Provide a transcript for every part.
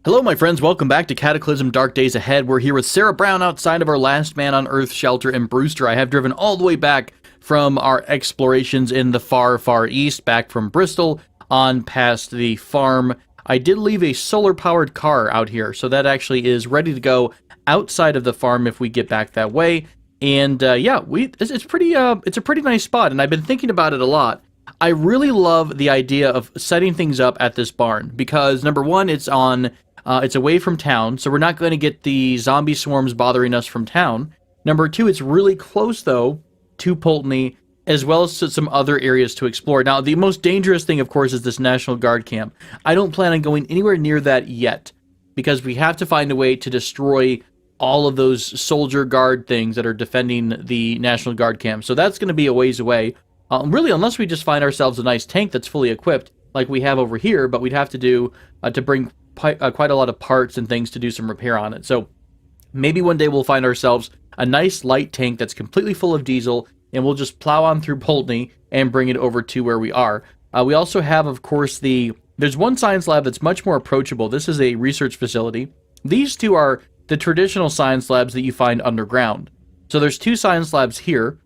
Hello, my friends. Welcome back to Cataclysm Dark Days Ahead. We're here with Sarah Brown outside of our Last Man on Earth shelter, and Brewster. I have driven all the way back from our explorations in the far, far east, back from Bristol on past the farm. I did leave a solar-powered car out here, so that actually is ready to go outside of the farm if we get back that way. And yeah, it's a pretty nice spot, and I've been thinking about it a lot. I really love the idea of setting things up at this barn because number one, it's away from town, so we're not going to get the zombie swarms bothering us from town. Number two, it's really close, though, to Pulteney, as well as to some other areas to explore. Now, the most dangerous thing, of course, is this National Guard camp. I don't plan on going anywhere near that yet, because we have to find a way to destroy all of those soldier guard things that are defending the National Guard camp. So that's going to be a ways away. Really, unless we just find ourselves a nice tank that's fully equipped, like we have over here, but we'd have to do to bring quite a lot of parts and things to do some repair on it. So maybe one day we'll find ourselves a nice light tank that's completely full of diesel, and we'll just plow on through Pulteney and bring it over to where we are. We also have, of course, there's one science lab that's much more approachable. This is a research facility. These two are the traditional science labs that you find underground. So there's two science labs here,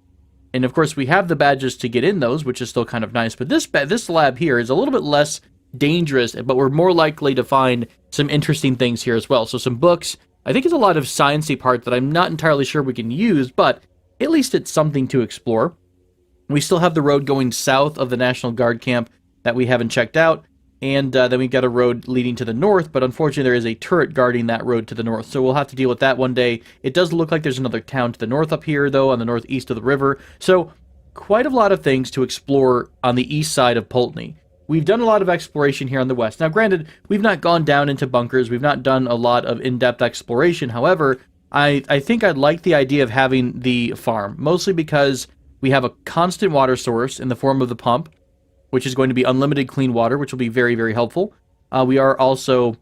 and of course we have the badges to get in those, which is still kind of nice. But this lab here is a little bit less dangerous, but we're more likely to find some interesting things here as well. So some books. I think it's a lot of sciencey part that I'm not entirely sure we can use, but at least it's something to explore. We still have the road going south of the National Guard camp that we haven't checked out, and then we've got a road leading to the north, but unfortunately there is a turret guarding that road to the north, so we'll have to deal with that one day. It does look like there's another town to the north up here, though, on the northeast of the river, so quite a lot of things to explore on the east side of Pulteney. We've done a lot of exploration here on the west. Now, granted, we've not gone down into bunkers. We've not done a lot of in-depth exploration. However, I think I'd like the idea of having the farm, mostly because we have a constant water source in the form of the pump, which is going to be unlimited clean water, which will be very, very helpful. We are also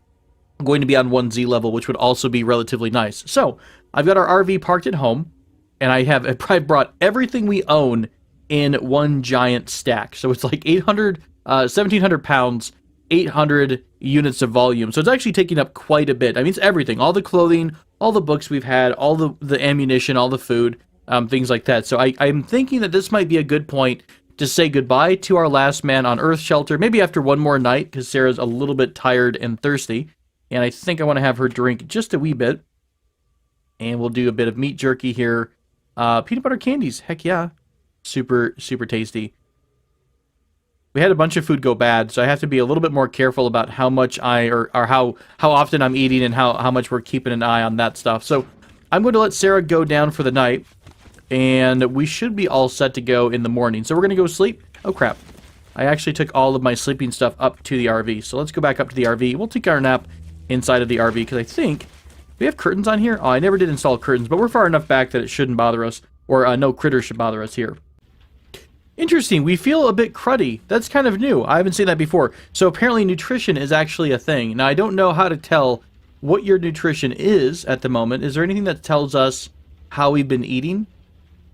going to be on 1Z level, which would also be relatively nice. So, I've got our RV parked at home, and I brought everything we own in one giant stack. So it's like 1,700 pounds, 800 units of volume. So it's actually taking up quite a bit. I mean, it's everything. All the clothing, all the books we've had, all the ammunition, all the food, things like that. So I'm thinking that this might be a good point to say goodbye to our Last Man on Earth shelter, maybe after one more night, because Sarah's a little bit tired and thirsty. And I think I want to have her drink just a wee bit. And we'll do a bit of meat jerky here. Peanut butter candies, heck yeah. Super, super tasty. We had a bunch of food go bad, so I have to be a little bit more careful about how much or how often I'm eating and how much we're keeping an eye on that stuff. So I'm going to let Sarah go down for the night, and we should be all set to go in the morning. So we're going to go sleep. Oh, crap. I actually took all of my sleeping stuff up to the RV. So let's go back up to the RV. We'll take our nap inside of the RV, because I think we have curtains on here. Oh, I never did install curtains, but we're far enough back that it shouldn't bother us, or no critters should bother us here. Interesting, we feel a bit cruddy. That's kind of new. I haven't seen that before. So apparently nutrition is actually a thing. Now, I don't know how to tell what your nutrition is at the moment. Is there anything that tells us how we've been eating?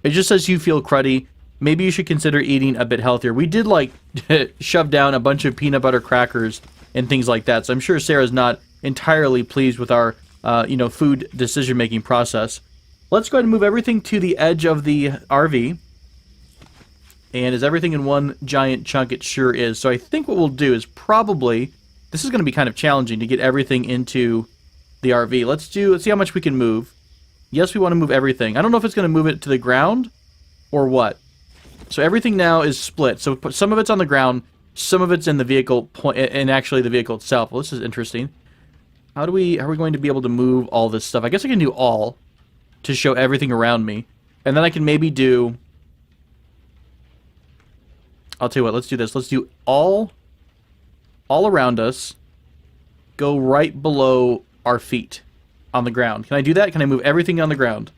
It just says you feel cruddy. Maybe you should consider eating a bit healthier. We did, like, shove down a bunch of peanut butter crackers and things like that. So I'm sure Sarah's not entirely pleased with our, food decision-making process. Let's go ahead and move everything to the edge of the RV. And is everything in one giant chunk? It sure is. So I think what we'll do is probably, this is going to be kind of challenging to get everything into the RV. Let's see how much we can move. Yes, we want to move everything. I don't know if it's going to move it to the ground or what. So everything now is split. So some of it's on the ground, some of it's in the vehicle, and actually the vehicle itself. Well, this is interesting. Are we going to be able to move all this stuff? I guess I can do all to show everything around me. And then I can maybe do... I'll tell you what, let's do this. Let's do all around us, go right below our feet on the ground. Can I do that? Can I move everything on the ground?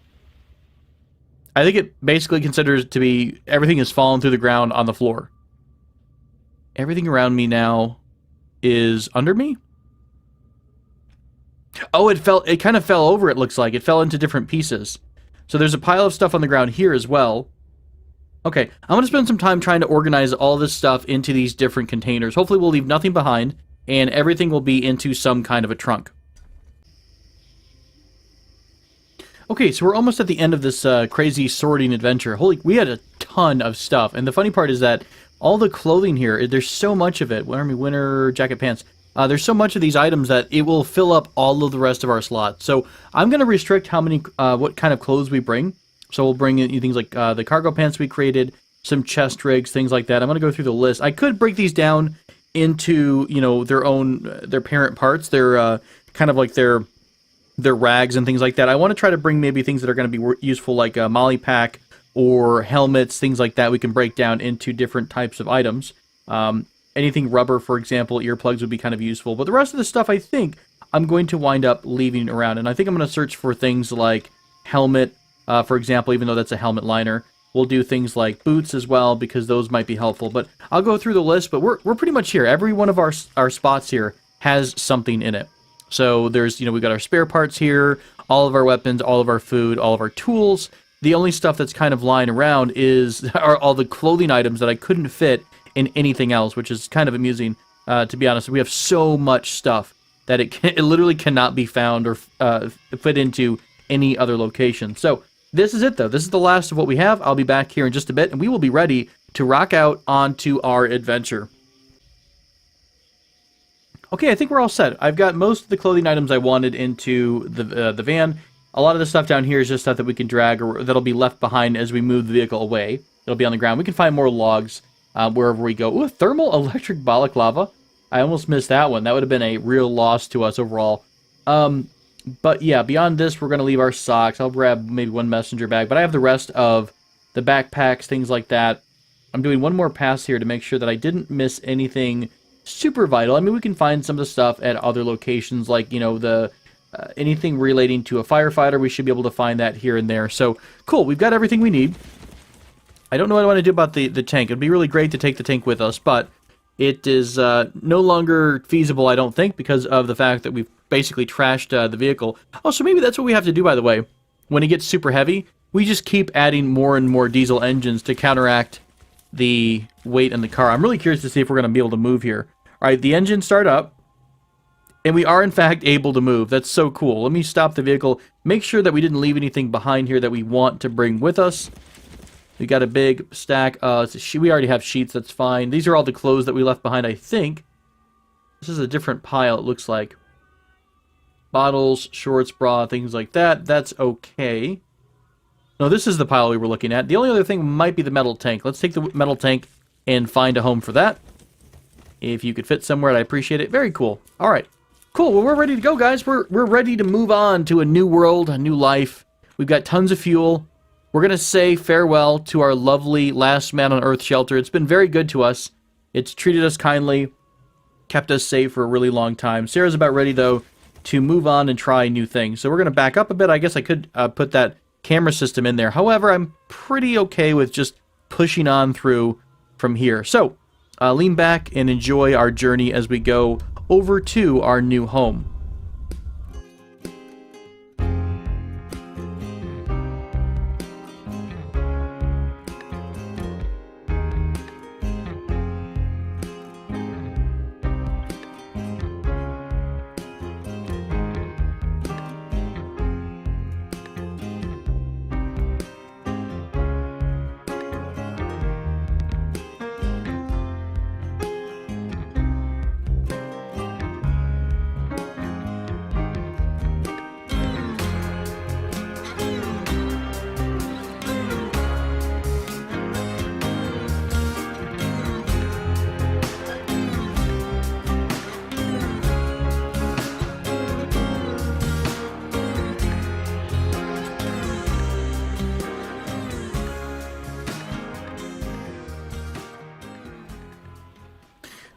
I think it basically considers to be everything is fallen through the ground on the floor. Everything around me now is under me? Oh, it kind of fell over, it looks like. It fell into different pieces. So there's a pile of stuff on the ground here as well. Okay, I'm going to spend some time trying to organize all this stuff into these different containers. Hopefully we'll leave nothing behind, and everything will be into some kind of a trunk. Okay, so we're almost at the end of this crazy sorting adventure. Holy, we had a ton of stuff. And the funny part is that all the clothing here, there's so much of it. Army winter, jacket, pants. There's so much of these items that it will fill up all of the rest of our slots. So I'm going to restrict how many, what kind of clothes we bring. So we'll bring in things like the cargo pants we created, some chest rigs, things like that. I'm going to go through the list. I could break these down into, you know, their own, their parent parts. They're kind of like their rags and things like that. I want to try to bring maybe things that are going to be useful, like a molly pack or helmets, things like that. We can break down into different types of items. Anything rubber, for example, earplugs would be kind of useful. But the rest of the stuff, I think I'm going to wind up leaving around. And I think I'm going to search for things like helmet, for example, even though that's a helmet liner. We'll do things like boots as well, because those might be helpful. But I'll go through the list, but we're pretty much here. Every one of our spots here has something in it. So there's, you know, we've got our spare parts here, all of our weapons, all of our food, all of our tools. The only stuff that's kind of lying around are all the clothing items that I couldn't fit in anything else, which is kind of amusing, to be honest. We have so much stuff that it literally cannot be found or fit into any other location. So this is it, though. This is the last of what we have. I'll be back here in just a bit, and we will be ready to rock out onto our adventure. Okay, I think we're all set. I've got most of the clothing items I wanted into the van. A lot of the stuff down here is just stuff that we can drag or that'll be left behind as we move the vehicle away. It'll be on the ground. We can find more logs wherever we go. Ooh, thermal electric balaclava. I almost missed that one. That would have been a real loss to us overall. But yeah, beyond this, we're going to leave our socks. I'll grab maybe one messenger bag, but I have the rest of the backpacks, things like that. I'm doing one more pass here to make sure that I didn't miss anything super vital. I mean, we can find some of the stuff at other locations, like, you know, anything relating to a firefighter. We should be able to find that here and there. So, cool. We've got everything we need. I don't know what I want to do about the tank. It'd be really great to take the tank with us, but it is no longer feasible, I don't think, because of the fact that we've basically trashed the vehicle. Oh, so maybe that's what we have to do, by the way. When it gets super heavy, we just keep adding more and more diesel engines to counteract the weight in the car. I'm really curious to see if we're going to be able to move here. All right, the engine start up, and we are, in fact, able to move. That's so cool. Let me stop the vehicle, make sure that we didn't leave anything behind here that we want to bring with us. We got a big stack. We already have sheets. That's fine. These are all the clothes that we left behind, I think. This is a different pile, it looks like. Bottles, shorts, bra, things like that. That's okay. No, this is the pile we were looking at. The only other thing might be the metal tank. Let's take the metal tank and find a home for that. If you could fit somewhere, I'd appreciate it. Very cool. All right. Cool. Well, we're ready to go, guys. We're ready to move on to a new world, a new life. We've got tons of fuel. We're going to say farewell to our lovely last man on Earth shelter. It's been very good to us. It's treated us kindly, kept us safe for a really long time. Sarah's about ready, though, to move on and try new things. So we're going to back up a bit. I guess I could put that camera system in there. However, I'm pretty okay with just pushing on through from here. So lean back and enjoy our journey as we go over to our new home.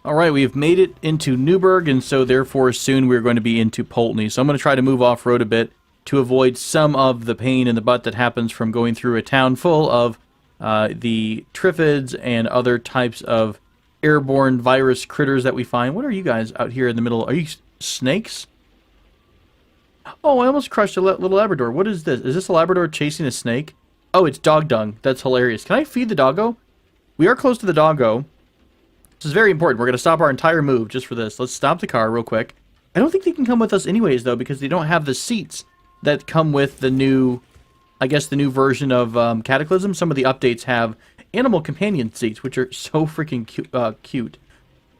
Alright, we've made it into Newburgh, and so therefore soon we're going to be into Pulteney. So I'm going to try to move off-road a bit to avoid some of the pain in the butt that happens from going through a town full of the Triffids and other types of airborne virus critters that we find. What are you guys out here in the middle? Are you snakes? Oh, I almost crushed a little Labrador. What is this? Is this a Labrador chasing a snake? Oh, it's dog dung. That's hilarious. Can I feed the doggo? We are close to the doggo. This is very important. We're going to stop our entire move just for this. Let's stop the car real quick. I don't think they can come with us anyways, though, because they don't have the seats that come with the new, I guess, the new version of Cataclysm. Some of the updates have animal companion seats, which are so freaking cute.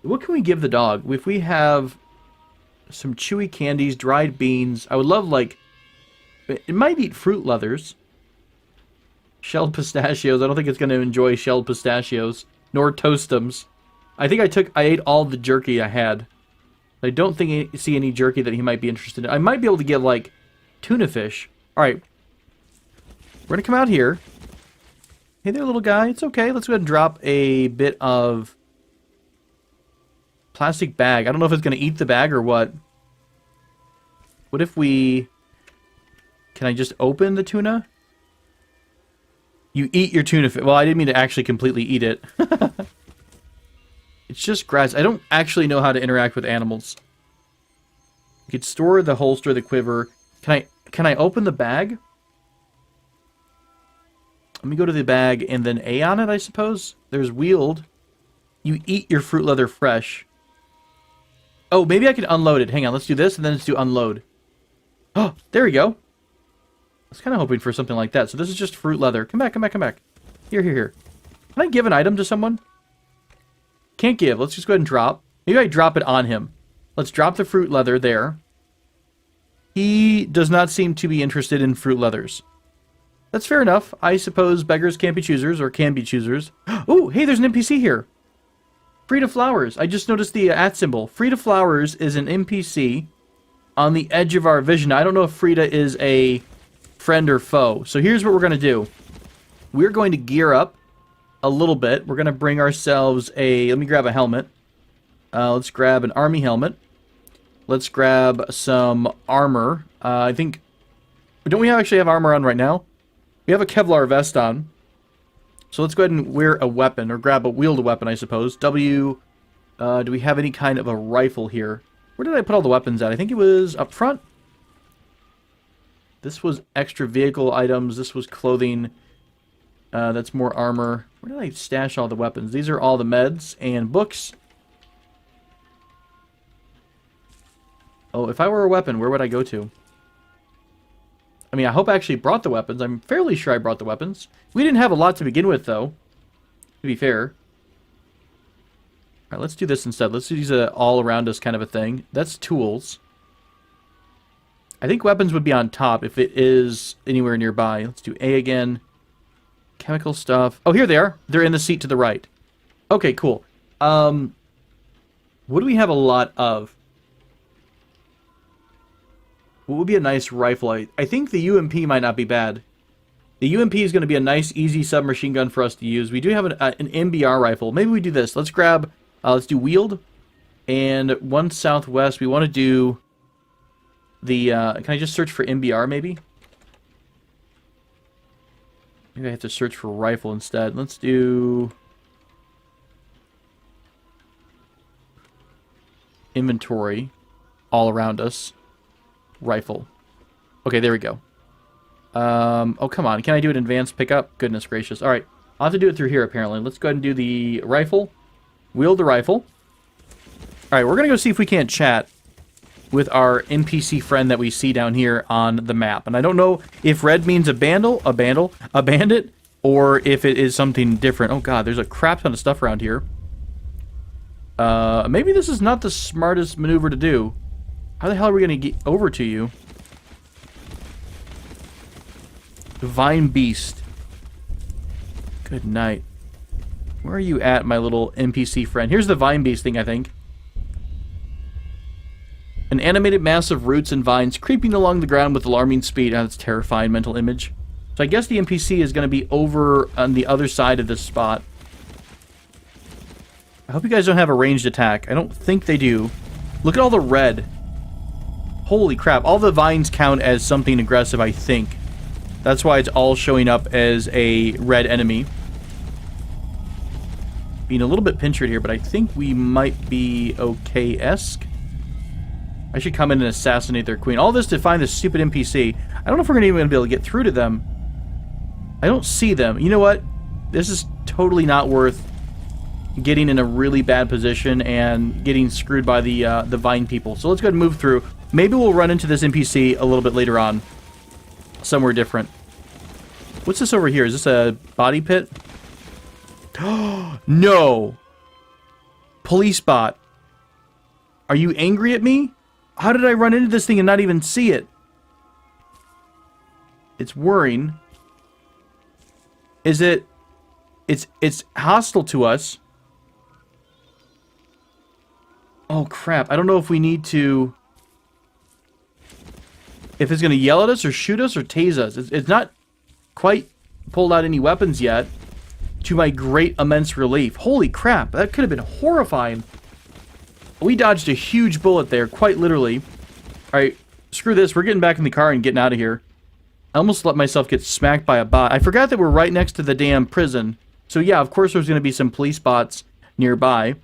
What can we give the dog? If we have some chewy candies, dried beans, I would love, like, it might eat fruit leathers. Shelled pistachios. I don't think it's going to enjoy shelled pistachios, nor toastums. I think I ate all the jerky I had. I don't think I see any jerky that he might be interested in. I might be able to get, like, tuna fish. Alright. We're going to come out here. Hey there, little guy. It's okay. Let's go ahead and drop a bit of plastic bag. I don't know if it's going to eat the bag or what. What if we... Can I just open the tuna? You eat your tuna fish. Well, I didn't mean to actually completely eat it. It's just grass. I don't actually know how to interact with animals. You could store the holster, the quiver. Can I open the bag? Let me go to the bag and then A on it, I suppose. There's wield. You eat your fruit leather fresh. Oh, maybe I can unload it. Hang on, let's do this and then let's do unload. Oh, there we go. I was kind of hoping for something like that. So this is just fruit leather. Come back, come back, come back. Here, here, here. Can I give an item to someone? Can't give. Let's just go ahead and drop. Maybe I drop it on him. Let's drop the fruit leather there. He does not seem to be interested in fruit leathers. That's fair enough. I suppose beggars can't be choosers, or can be choosers. Oh, hey, there's an NPC here. Frida Flowers. I just noticed the @ symbol. Frida Flowers is an NPC on the edge of our vision. I don't know if Frida is a friend or foe. So here's what we're going to do. We're going to gear up a little bit. We're going to bring ourselves a... Let me grab a helmet. Let's grab an army helmet. Let's grab some armor. I think... Don't we actually have armor on right now? We have a Kevlar vest on. So let's go ahead and wear a weapon, or wield a weapon, I suppose. Do we have any kind of a rifle here? Where did I put all the weapons at? I think it was up front. This was extra vehicle items. This was clothing. That's more armor. Where did I stash all the weapons? These are all the meds and books. Oh, if I were a weapon, where would I go to? I mean, I hope I actually brought the weapons. I'm fairly sure I brought the weapons. We didn't have a lot to begin with, though, to be fair. Alright, let's do this instead. Let's use a all-around-us kind of a thing. That's tools. I think weapons would be on top if it is anywhere nearby. Let's do A again. Chemical stuff. Oh, here they are. They're in the seat to the right. Okay, cool. What do we have a lot of? What would be a nice rifle? I think the UMP might not be bad. The UMP is going to be a nice, easy submachine gun for us to use. We do have an MBR rifle. Maybe we do this. Let's grab... let's do wield. And one southwest. We want to do... the... can I just search for MBR, maybe? Maybe I have to search for rifle instead. Let's do... inventory. All around us. Rifle. Okay, there we go. Oh, come on. Can I do an advanced pickup? Goodness gracious. Alright. I'll have to do it through here, apparently. Let's go ahead and do the rifle. Wield the rifle. Alright, we're going to go see if we can't chat with our NPC friend that we see down here on the map. And I don't know if red means a bandit, or if it is something different. Oh, God, there's a crap ton of stuff around here. Maybe this is not the smartest maneuver to do. How the hell are we going to get over to you? Divine Beast. Good night. Where are you at, my little NPC friend? Here's the Vine Beast thing, I think. An animated mass of roots and vines creeping along the ground with alarming speed. Oh, that's a terrifying mental image. So I guess the NPC is going to be over on the other side of this spot. I hope you guys don't have a ranged attack. I don't think they do. Look at all the red. Holy crap. All the vines count as something aggressive, I think. That's why it's all showing up as a red enemy. Being a little bit pinchered here, but I think we might be okay-esque. I should come in and assassinate their queen. All this to find this stupid NPC. I don't know if we're even going to be able to get through to them. I don't see them. You know what? This is totally not worth getting in a really bad position and getting screwed by the vine people. So let's go ahead and move through. Maybe we'll run into this NPC a little bit later on. somewhere different. What's this over here? Is this a body pit? No! Police bot. Are you angry at me? How did I run into this thing and not even see it? It's worrying. Is it... It's hostile to us. Oh, crap. I don't know if we need to... If it's going to yell at us or shoot us or tase us. It's not quite pulled out any weapons yet. To my great immense relief. Holy crap. That could have been horrifying. We dodged a huge bullet there, quite literally. Alright, screw this. We're getting back in the car and getting out of here. I almost let myself get smacked by a bot. I forgot that we're right next to the damn prison. So yeah, of course there's going to be some police bots nearby.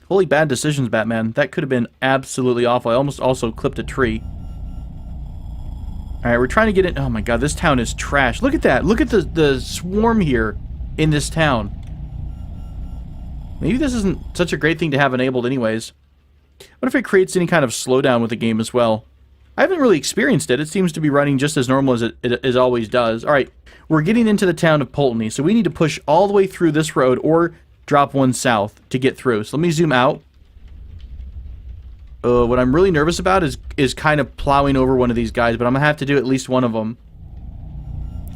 Holy bad decisions, Batman. That could have been absolutely awful. I almost also clipped a tree. Alright, we're trying to get in. Oh my god, this town is trash. Look at that. Look at the swarm here in this town. Maybe this isn't such a great thing to have enabled anyways. What if it creates any kind of slowdown with the game as well? I haven't really experienced it. It seems to be running just as normal as it always does. Alright, we're getting into the town of Pulteney, so we need to push all the way through this road or drop one south to get through. So let me zoom out. What I'm really nervous about is kind of plowing over one of these guys, but I'm going to have to do at least one of them.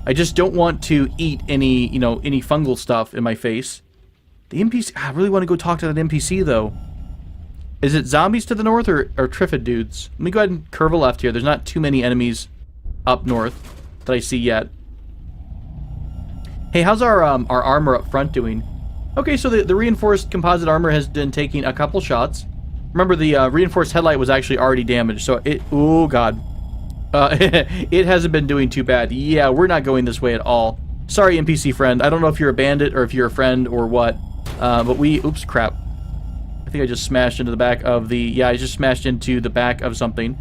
I just don't want to eat any, any fungal stuff in my face. The NPC... I really want to go talk to that NPC, though. Is it zombies to the north or Triffid dudes? Let me go ahead and curve a left here. There's not too many enemies up north that I see yet. Hey, how's our armor up front doing? Okay, so the reinforced composite armor has been taking a couple shots. Remember, the reinforced headlight was actually already damaged, so it... Oh, God. It hasn't been doing too bad. Yeah, we're not going this way at all. Sorry, NPC friend. I don't know if you're a bandit or if you're a friend or what. But we... Oops, crap. I think I just smashed into the back of the... Yeah, I just smashed into the back of something.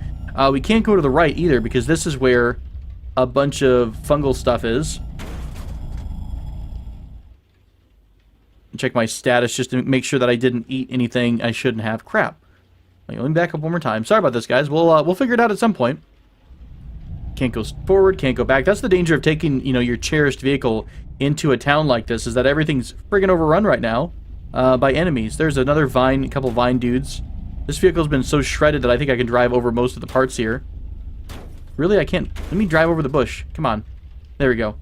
We can't go to the right either because this is where a bunch of fungal stuff is. Check my status just to make sure that I didn't eat anything I shouldn't have. Crap. Let me back up one more time. Sorry about this, guys. We'll figure it out at some point. Can't go forward, can't go back. That's the danger of taking, your cherished vehicle into a town like this, is that everything's friggin' overrun right now by enemies. There's another a couple vine dudes. This vehicle's been so shredded that I think I can drive over most of the parts here. Really, I can't. Let me drive over the bush. Come on. There we go.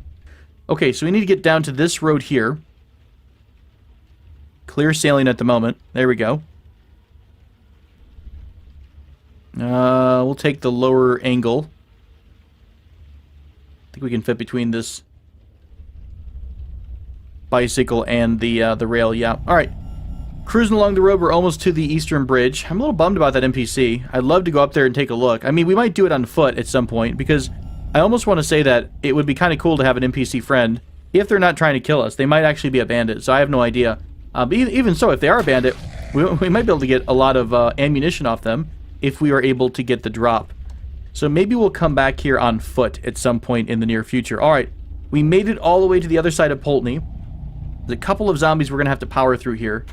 Okay, so we need to get down to this road here. Clear sailing at the moment. There we go. We'll take the lower angle. I think we can fit between this bicycle and the rail. Yeah. All right. Cruising along the road. We're almost to the Eastern Bridge. I'm a little bummed about that NPC. I'd love to go up there and take a look. I mean, we might do it on foot at some point because I almost want to say that it would be kind of cool to have an NPC friend. If they're not trying to kill us, they might actually be a bandit. So I have no idea. But even so, if they are a bandit, we might be able to get a lot of ammunition off them if we are able to get the drop. So maybe we'll come back here on foot at some point in the near future. Alright, we made it all the way to the other side of Pulteney. There's a couple of zombies we're going to have to power through here.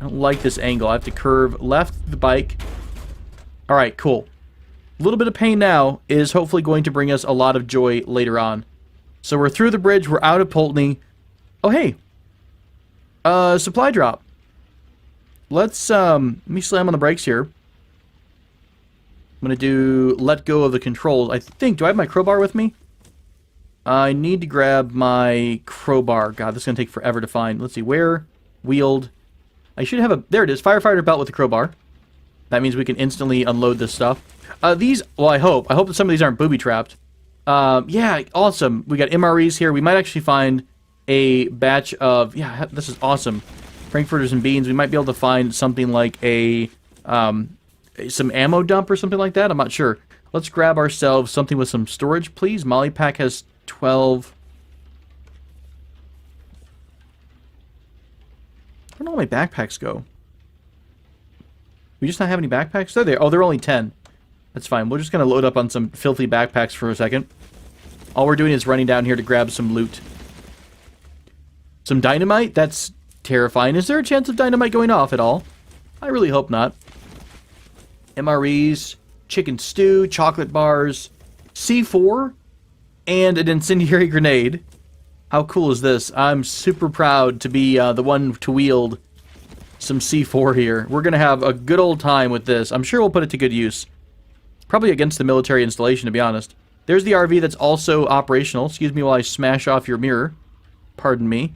I don't like this angle. I have to curve left the bike. Alright, cool. A little bit of pain now is hopefully going to bring us a lot of joy later on. So we're through the bridge. We're out of Pulteney. Oh, hey. Supply drop. Let's, let me slam on the brakes here. I'm going to do let go of the controls. I think, do I have my crowbar with me? I need to grab my crowbar. God, this is going to take forever to find. Let's see, where? Wheeled. I should have a, there it is, firefighter belt with the crowbar. That means we can instantly unload this stuff. These, well, I hope that some of these aren't booby-trapped. Yeah, awesome. We got MREs here. We might actually find a batch of, yeah, this is awesome. Frankfurters and beans. We might be able to find something like a, some ammo dump or something like that. I'm not sure. Let's grab ourselves something with some storage, please. Molly Pack has 12. I don't know where my backpacks go. We just not have any backpacks? They're there. Oh, they're only 10. That's fine. We're just going to load up on some filthy backpacks for a second. All we're doing is running down here to grab some loot. Some dynamite? That's terrifying. Is there a chance of dynamite going off at all? I really hope not. MREs, chicken stew, chocolate bars. C4 and an incendiary grenade. How cool is this? I'm super proud to be the one to wield some C4 here. We're going to have a good old time with this. I'm sure we'll put it to good use. Probably against the military installation, to be honest. There's the RV that's also operational. Excuse me while I smash off your mirror. Pardon me.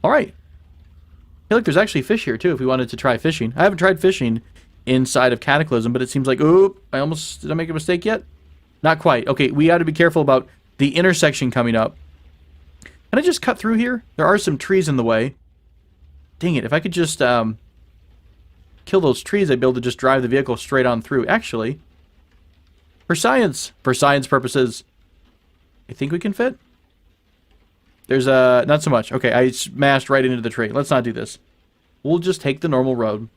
Alright. I feel like there's actually fish here, too, if we wanted to try fishing. I haven't tried fishing inside of Cataclysm, but it seems like... Oop, did I make a mistake yet? Not quite. Okay, we got to be careful about the intersection coming up. Can I just cut through here? There are some trees in the way. Dang it, if I could just kill those trees, I'd be able to just drive the vehicle straight on through. Actually, for science purposes, I think we can fit. There's not so much. Okay, I smashed right into the tree. Let's not do this. We'll just take the normal road.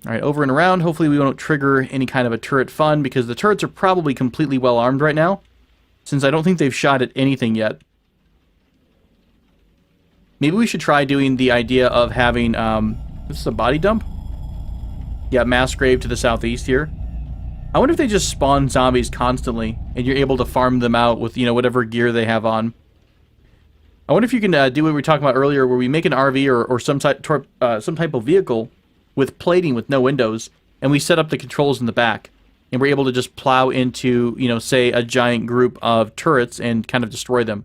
Alright, over and around. Hopefully we won't trigger any kind of a turret fun, because the turrets are probably completely well armed right now, since I don't think they've shot at anything yet. Maybe we should try doing the idea of having, this is a body dump? Yeah, mass grave to the southeast here. I wonder if they just spawn zombies constantly, and you're able to farm them out with, you know, whatever gear they have on. I wonder if you can do what we were talking about earlier, where we make an RV or some type of vehicle with plating with no windows, and we set up the controls in the back, and we're able to just plow into, you know, say, a giant group of turrets and kind of destroy them.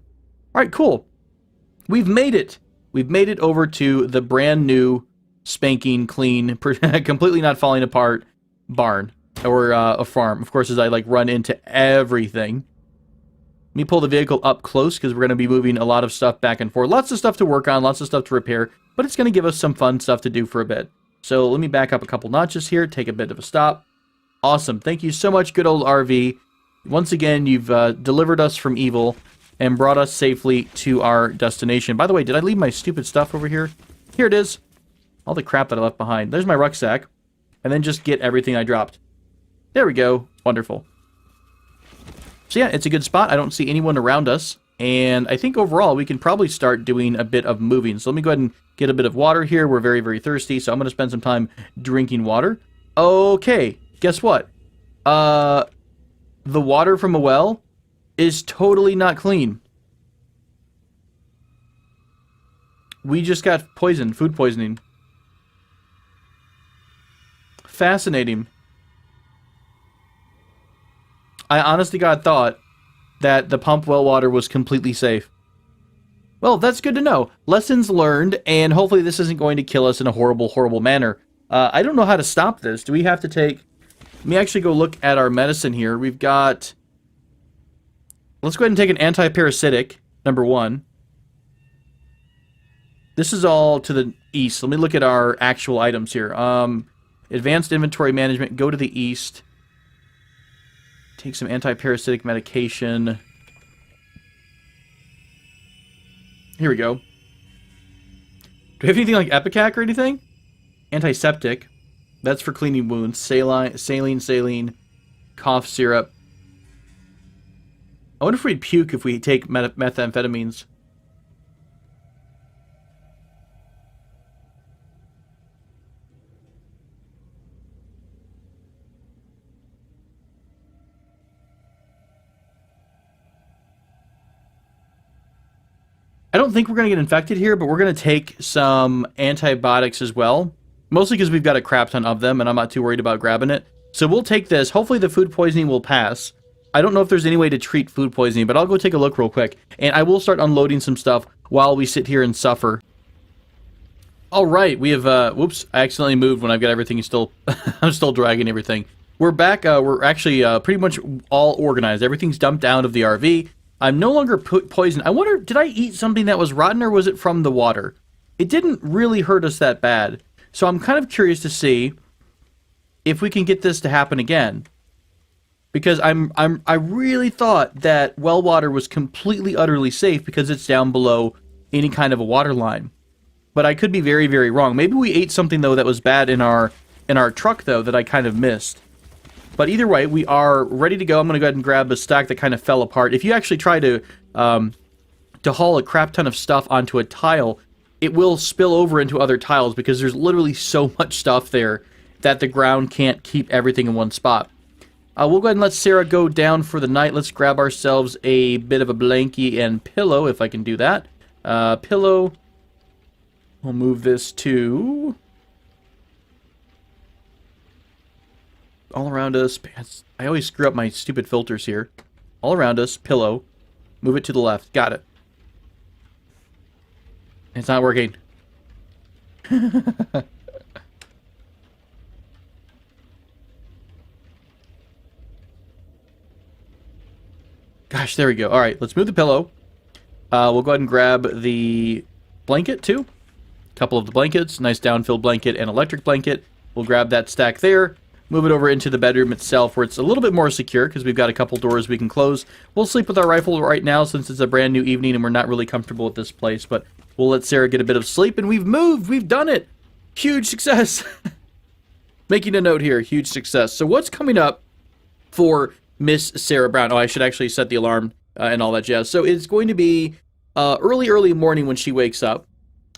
Alright, cool. We've made it. We've made it over to the brand new, spanking, clean, completely not falling apart barn. Or a farm. Of course, as I, like, run into everything. Let me pull the vehicle up close, because we're going to be moving a lot of stuff back and forth. Lots of stuff to work on, lots of stuff to repair, but it's going to give us some fun stuff to do for a bit. So let me back up a couple notches here, take a bit of a stop. Awesome. Thank you so much, good old RV. Once again, you've delivered us from evil and brought us safely to our destination. By the way, did I leave my stupid stuff over here? Here it is. All the crap that I left behind. There's my rucksack. And then just get everything I dropped. There we go. Wonderful. So yeah, it's a good spot. I don't see anyone around us. And I think overall we can probably start doing a bit of moving. So let me go ahead and get a bit of water here. We're very, very thirsty. So I'm going to spend some time drinking water. Okay. Guess what? The water from a well is totally not clean. We just got poisoned. Food poisoning. Fascinating. I honest to God thought that the pump well water was completely safe. Well, that's good to know. Lessons learned, and hopefully this isn't going to kill us in a horrible, horrible manner. I don't know how to stop this. Do we have to take... Let me actually go look at our medicine here. We've got... Let's go ahead and take an anti-parasitic, number 1. This is all to the east. Let me look at our actual items here. Advanced inventory management, go to the east. Take some anti-parasitic medication. Here we go. Do we have anything like Epicac or anything? Antiseptic. That's for cleaning wounds. Saline, cough syrup. I wonder if we'd puke if we take methamphetamines. I don't think we're going to get infected here, but we're going to take some antibiotics as well. Mostly because we've got a crap ton of them, and I'm not too worried about grabbing it. So we'll take this. Hopefully the food poisoning will pass. I don't know if there's any way to treat food poisoning, but I'll go take a look real quick. And I will start unloading some stuff while we sit here and suffer. Alright, we have, whoops, I accidentally moved when I've got everything still, I'm still dragging everything. We're back, we're actually pretty much all organized. Everything's dumped out of the RV. I'm no longer poisoned. I wonder, did I eat something that was rotten, or was it from the water? It didn't really hurt us that bad. So I'm kind of curious to see if we can get this to happen again. Because I really thought that well water was completely, utterly safe because it's down below any kind of a water line. But I could be very, very wrong. Maybe we ate something, though, that was bad in our truck, though, that I kind of missed. But either way, we are ready to go. I'm going to go ahead and grab a stack that kind of fell apart. If you actually try to haul a crap ton of stuff onto a tile, it will spill over into other tiles because there's literally so much stuff there that the ground can't keep everything in one spot. We'll go ahead and let Sarah go down for the night. Let's grab ourselves a bit of a blankie and pillow, if I can do that. Pillow. We'll move this to... all around us. I always screw up my stupid filters here. All around us. Pillow. Move it to the left. Got it. It's not working. Gosh, there we go. All right, let's move the pillow. We'll go ahead and grab the blanket, too. A couple of the blankets. Nice down-filled blanket and electric blanket. We'll grab that stack there. Move it over into the bedroom itself, where it's a little bit more secure, because we've got a couple doors we can close. We'll sleep with our rifle right now, since it's a brand new evening, and we're not really comfortable with this place. But we'll let Sarah get a bit of sleep, and we've moved! We've done it! Huge success! Making a note here, huge success. So what's coming up for Miss Sarah Brown? Oh, I should actually set the alarm and all that jazz. So it's going to be early morning when she wakes up.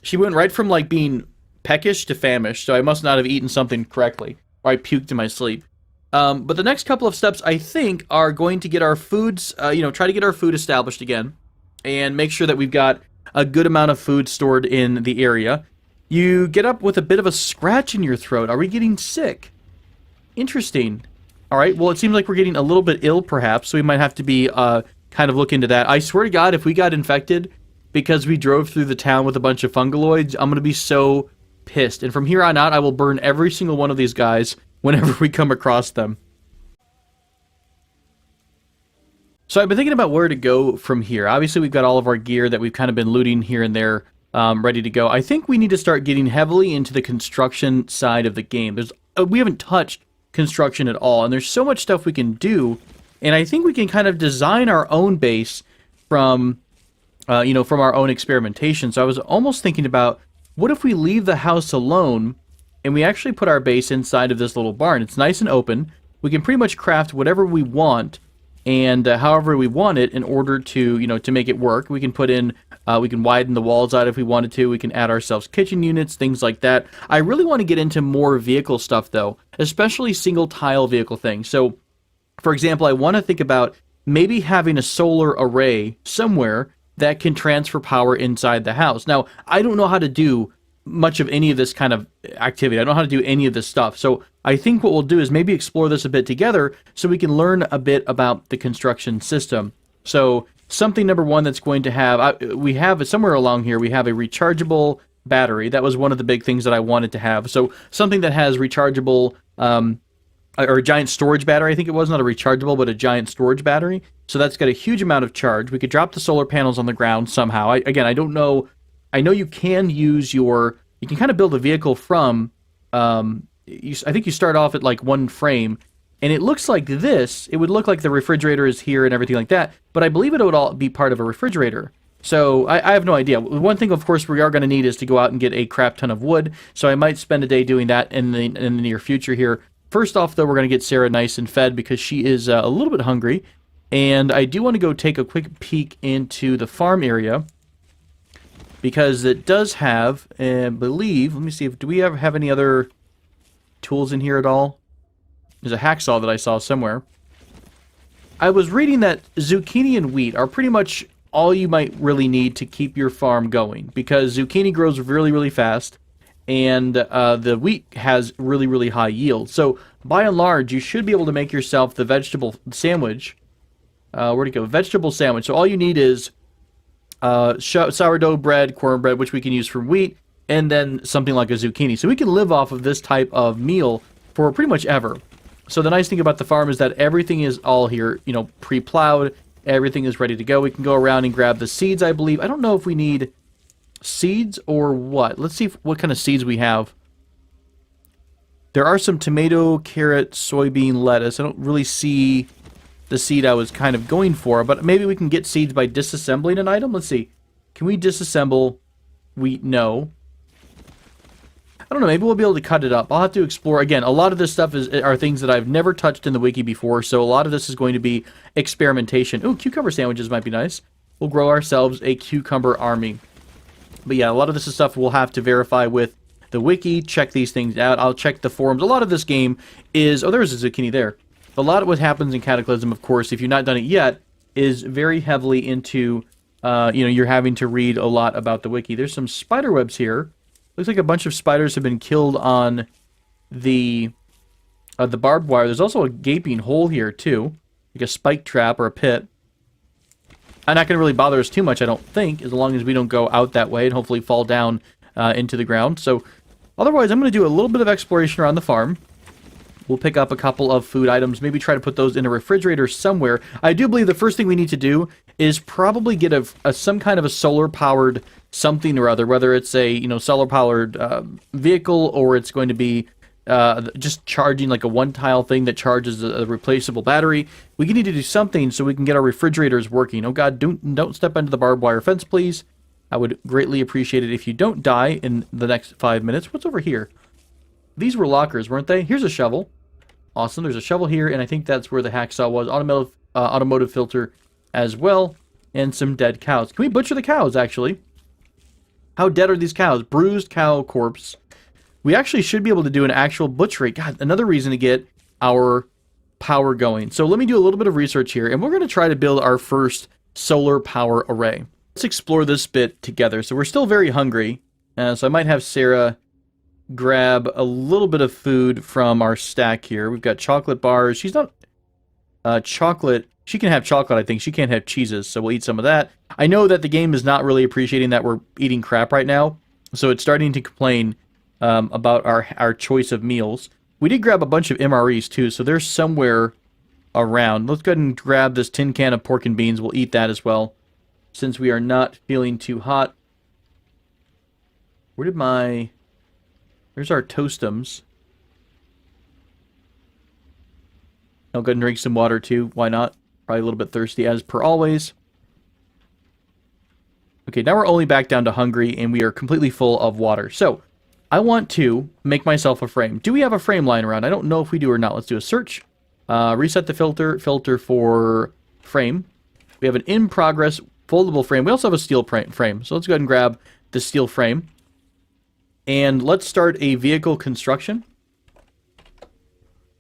She went right from, like, being peckish to famished, so I must not have eaten something correctly. Or I puked in my sleep. But the next couple of steps, I think, are going to get our foods, try to get our food established again. And make sure that we've got a good amount of food stored in the area. You get up with a bit of a scratch in your throat. Are we getting sick? Interesting. Alright, well, it seems like we're getting a little bit ill, perhaps. So we might have to be, kind of look into that. I swear to God, if we got infected because we drove through the town with a bunch of fungaloids, I'm going to be so pissed. And from here on out, I will burn every single one of these guys whenever we come across them. So I've been thinking about where to go from here. Obviously, we've got all of our gear that we've kind of been looting here and there, ready to go. I think we need to start getting heavily into the construction side of the game. We haven't touched construction at all, and there's so much stuff we can do, and I think we can kind of design our own base from our own experimentation. So I was almost thinking about, what if we leave the house alone and we actually put our base inside of this little barn? It's nice and open. We can pretty much craft whatever we want and however we want it in order to, to make it work. We can put in, we can widen the walls out if we wanted to. We can add ourselves kitchen units, things like that. I really want to get into more vehicle stuff, though, especially single tile vehicle things. So, for example, I want to think about maybe having a solar array somewhere that can transfer power inside the house. Now, I don't know how to do much of any of this kind of activity. I don't know how to do any of this stuff. So I think what we'll do is maybe explore this a bit together so we can learn a bit about the construction system. So something number one that's going to have, we have somewhere along here, we have a rechargeable battery. That was one of the big things that I wanted to have. So something that has rechargeable, or a giant storage battery. I think it was not a rechargeable, but a giant storage battery. So that's got a huge amount of charge. We could drop the solar panels on the ground somehow. Again, I don't know. I know you can use you can kind of build a vehicle from, I think you start off at like one frame, and it looks like this. It would look like the refrigerator is here and everything like that, but I believe it would all be part of a refrigerator. So I have no idea. One thing, of course, we are going to need is to go out and get a crap ton of wood, so I might spend a day doing that in the near future here. First off, though, we're going to get Sarah nice and fed because she is a little bit hungry, and I do want to go take a quick peek into the farm area, because it does have, I believe, let me see, do we ever have any other tools in here at all? There's a hacksaw that I saw somewhere. I was reading that zucchini and wheat are pretty much all you might really need to keep your farm going, because zucchini grows really, really fast, and the wheat has really, really high yield. So, by and large, you should be able to make yourself the vegetable sandwich. Where'd it go? Vegetable sandwich. So all you need is sourdough bread, cornbread, which we can use from wheat, and then something like a zucchini. So we can live off of this type of meal for pretty much ever. So the nice thing about the farm is that everything is all here, pre-plowed. Everything is ready to go. We can go around and grab the seeds, I believe. I don't know if we need seeds or what. Let's see what kind of seeds we have. There are some tomato, carrot, soybean, lettuce. I don't really see the seed I was kind of going for, but maybe we can get seeds by disassembling an item. Let's see. Can we disassemble wheat? No. I don't know. Maybe we'll be able to cut it up. I'll have to explore. Again, a lot of this stuff are things that I've never touched in the wiki before, so a lot of this is going to be experimentation. Ooh, cucumber sandwiches might be nice. We'll grow ourselves a cucumber army. But yeah, a lot of this is stuff we'll have to verify with the wiki, check these things out. I'll check the forums. A lot of this game is... Oh, there's a zucchini there. A lot of what happens in Cataclysm, of course, if you've not done it yet, is very heavily into, you're having to read a lot about the wiki. There's some spider webs here. Looks like a bunch of spiders have been killed on the barbed wire. There's also a gaping hole here, too. Like a spike trap or a pit. I'm not going to really bother us too much, I don't think, as long as we don't go out that way and hopefully fall down into the ground. So, otherwise, I'm going to do a little bit of exploration around the farm. We'll pick up a couple of food items, maybe try to put those in a refrigerator somewhere. I do believe the first thing we need to do is probably get some kind of a solar-powered something or other, whether it's a solar-powered vehicle or it's going to be just charging like a one-tile thing that charges a replaceable battery. We need to do something so we can get our refrigerators working. Oh God, don't step into the barbed wire fence, please. I would greatly appreciate it if you don't die in the next 5 minutes. What's over here? These were lockers, weren't they? Here's a shovel. Awesome. There's a shovel here, and I think that's where the hacksaw was. Automotive filter as well, and some dead cows. Can we butcher the cows, actually? How dead are these cows? Bruised cow corpse. We actually should be able to do an actual butchery. God, another reason to get our power going. So let me do a little bit of research here, and we're going to try to build our first solar power array. Let's explore this bit together. So we're still very hungry, so I might have Sarah grab a little bit of food from our stack here. We've got chocolate bars. She's not chocolate. She can have chocolate, I think. She can't have cheeses, so we'll eat some of that. I know that the game is not really appreciating that we're eating crap right now, so it's starting to complain about our choice of meals. We did grab a bunch of MREs too, so they're somewhere around. Let's go ahead and grab this tin can of pork and beans. We'll eat that as well, since we are not feeling too hot. Where did my... There's our toastums. I'll go ahead and drink some water too. Why not? Probably a little bit thirsty as per always. Okay, now we're only back down to hungry and we are completely full of water. So, I want to make myself a frame. Do we have a frame lying around? I don't know if we do or not. Let's do a search. Reset the filter for frame. We have an in-progress foldable frame. We also have a steel frame. So let's go ahead and grab the steel frame. And let's start a vehicle construction.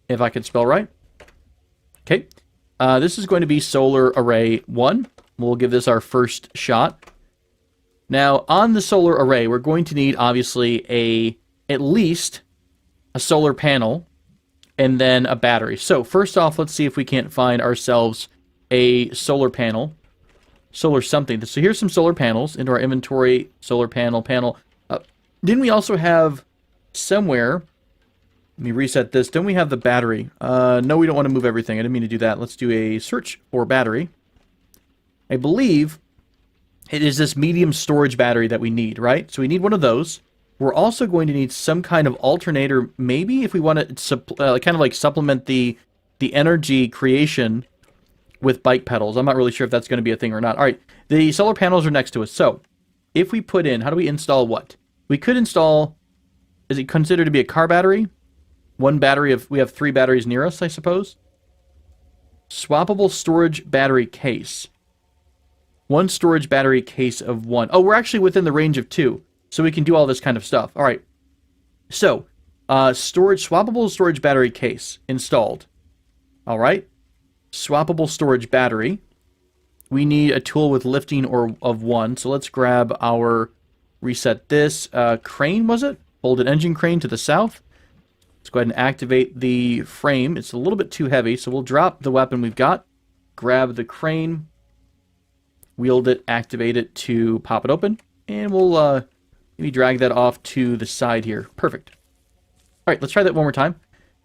If I can spell right. Okay. This is going to be solar array 1. We'll give this our first shot. Now, on the solar array, we're going to need, obviously, at least a solar panel and then a battery. So, first off, let's see if we can't find ourselves a solar panel. Solar something. So, here's some solar panels into our inventory. Solar panel. Didn't we also have somewhere... Let me reset this. Don't we have the battery? No, we don't want to move everything. I didn't mean to do that. Let's do a search for battery. I believe it is this medium storage battery that we need, right? So we need one of those. We're also going to need some kind of alternator, maybe if we want to kind of like supplement the energy creation with bike pedals. I'm not really sure if that's going to be a thing or not. All right, the solar panels are next to us. So if we put in, how do we install what? We could install, is it considered to be a car battery? One battery we have 3 batteries near us, I suppose. Swappable storage battery case. 1 storage battery case of 1. Oh, we're actually within the range of 2. So we can do all this kind of stuff. All right. So, swappable storage battery case installed. All right. Swappable storage battery. We need a tool with lifting of 1. So let's grab our, reset this, crane, was it? Hold an engine crane to the south. Let's go ahead and activate the frame. It's a little bit too heavy, so we'll drop the weapon we've got. Grab the crane. Wield it, activate it to pop it open. And we'll maybe drag that off to the side here. Perfect. All right, let's try that one more time.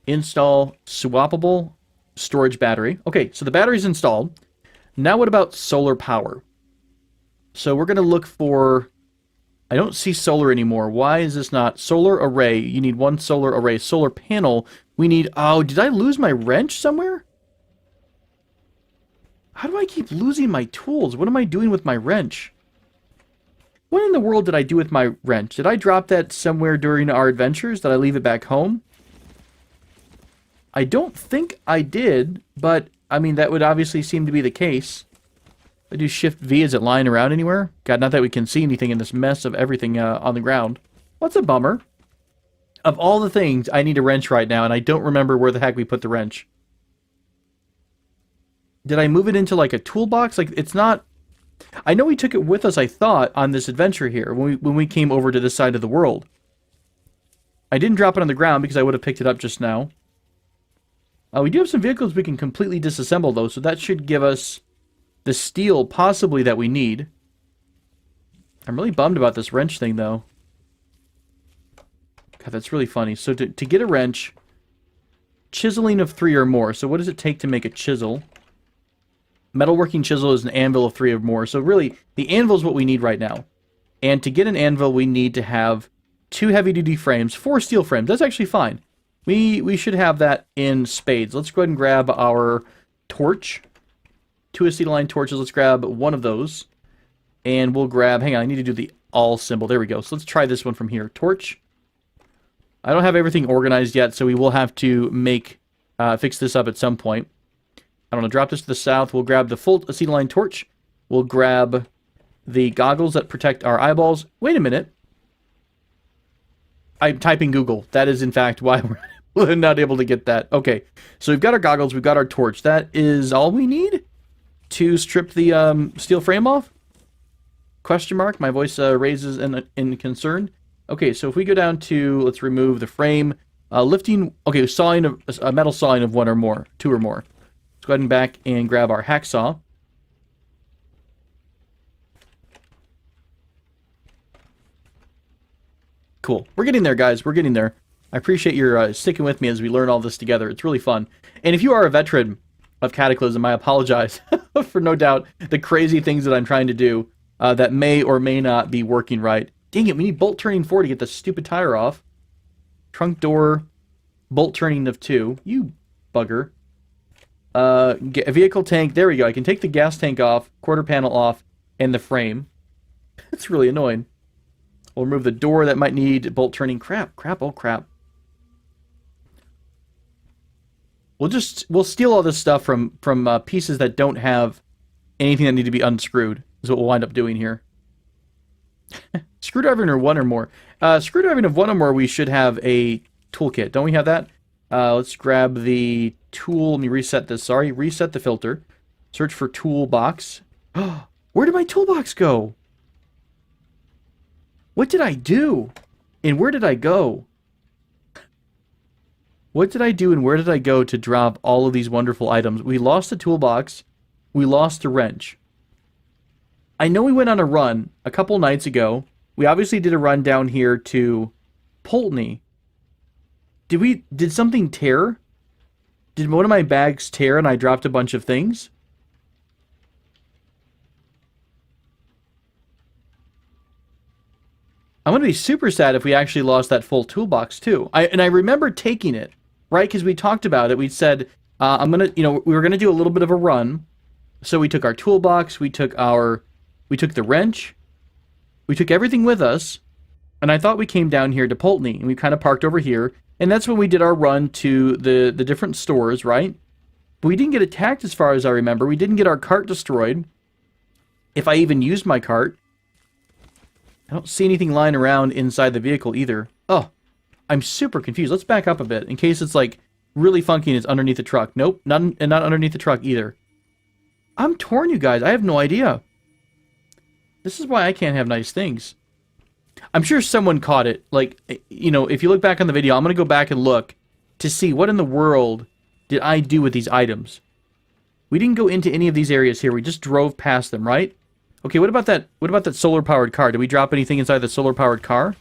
Install swappable storage battery. Okay, so the battery's installed. Now what about solar power? So we're going to look for... I don't see solar anymore. Why is this not? Solar array. You need 1 solar array. Solar panel. We need... Oh, did I lose my wrench somewhere? How do I keep losing my tools? What am I doing with my wrench? What in the world did I do with my wrench? Did I drop that somewhere during our adventures? Did I leave it back home? I don't think I did, but, I mean, that would obviously seem to be the case. I do Shift V. Is it lying around anywhere? God, not that we can see anything in this mess of everything on the ground. What's a bummer? Of all the things, I need a wrench right now, and I don't remember where the heck we put the wrench. Did I move it into like a toolbox? Like, it's not... I know we took it with us, I thought, on this adventure here, when we came over to this side of the world. I didn't drop it on the ground because I would have picked it up just now. We do have some vehicles we can completely disassemble, though, so that should give us the steel, possibly, that we need. I'm really bummed about this wrench thing, though. God, that's really funny. So to get a wrench, chiseling of 3 or more. So what does it take to make a chisel? Metalworking chisel is an anvil of 3 or more. So really, the anvil is what we need right now. And to get an anvil, we need to have 2 heavy-duty frames, 4 steel frames. That's actually fine. We should have that in spades. Let's go ahead and grab our torch. 2 acetylene torches. Let's grab one of those. And we'll grab... Hang on, I need to do the all symbol. There we go. So let's try this one from here. Torch. I don't have everything organized yet, so we will have to fix this up at some point. I don't know, drop this to the south. We'll grab the full acetylene torch. We'll grab the goggles that protect our eyeballs. Wait a minute. I'm typing Google. That is, in fact, why we're not able to get that. Okay, so we've got our goggles. We've got our torch. That is all we need to strip the steel frame off? Question mark. My voice raises in concern. Okay, so if we go down to, let's remove the frame. Lifting, okay, sawing a metal sawing of 1 or more, 2 or more. Let's go ahead and back and grab our hacksaw. Cool. We're getting there, guys. We're getting there. I appreciate your sticking with me as we learn all this together. It's really fun. And if you are a veteran of Cataclysm, I apologize for no doubt the crazy things that I'm trying to do that may or may not be working right. Dang it, we need bolt turning 4 to get the stupid tire off. Trunk door, bolt turning of 2. You bugger. Get a vehicle tank. There we go. I can take the gas tank off, quarter panel off, and the frame. It's really annoying. We'll remove the door that might need bolt turning. Crap, oh crap. We'll steal all this stuff from pieces that don't have anything that need to be unscrewed. Is what we'll wind up doing here. Screwdriving of 1 or more. Screwdriving of 1 or more, we should have a toolkit. Don't we have that? Let's grab the tool. Let me reset this. Sorry, reset the filter. Search for toolbox. Where did my toolbox go? What did I do? And where did I go? What did I do and where did I go to drop all of these wonderful items? We lost the toolbox. We lost the wrench. I know we went on a run a couple nights ago. We obviously did a run down here to Pulteney. Did something tear? Did one of my bags tear and I dropped a bunch of things? I'm going to be super sad if we actually lost that full toolbox, too. I remember taking it, right? Because we talked about it. We said, we were going to do a little bit of a run. So we took our toolbox, we took the wrench, we took everything with us, and I thought we came down here to Pulteney, and we kind of parked over here, and that's when we did our run to the different stores, right? But we didn't get attacked as far as I remember. We didn't get our cart destroyed, if I even used my cart. I don't see anything lying around inside the vehicle either. Oh, I'm super confused. Let's back up a bit in case it's like really funky and it's underneath the truck. Nope, not underneath the truck either. I'm torn, you guys. I have no idea. This is why I can't have nice things. I'm sure someone caught it. Like, you know, if you look back on the video, I'm going to go back and look to see what in the world did I do with these items. We didn't go into any of these areas here. We just drove past them, right? Okay, what about that? What about that solar-powered car? Did we drop anything inside the solar-powered car?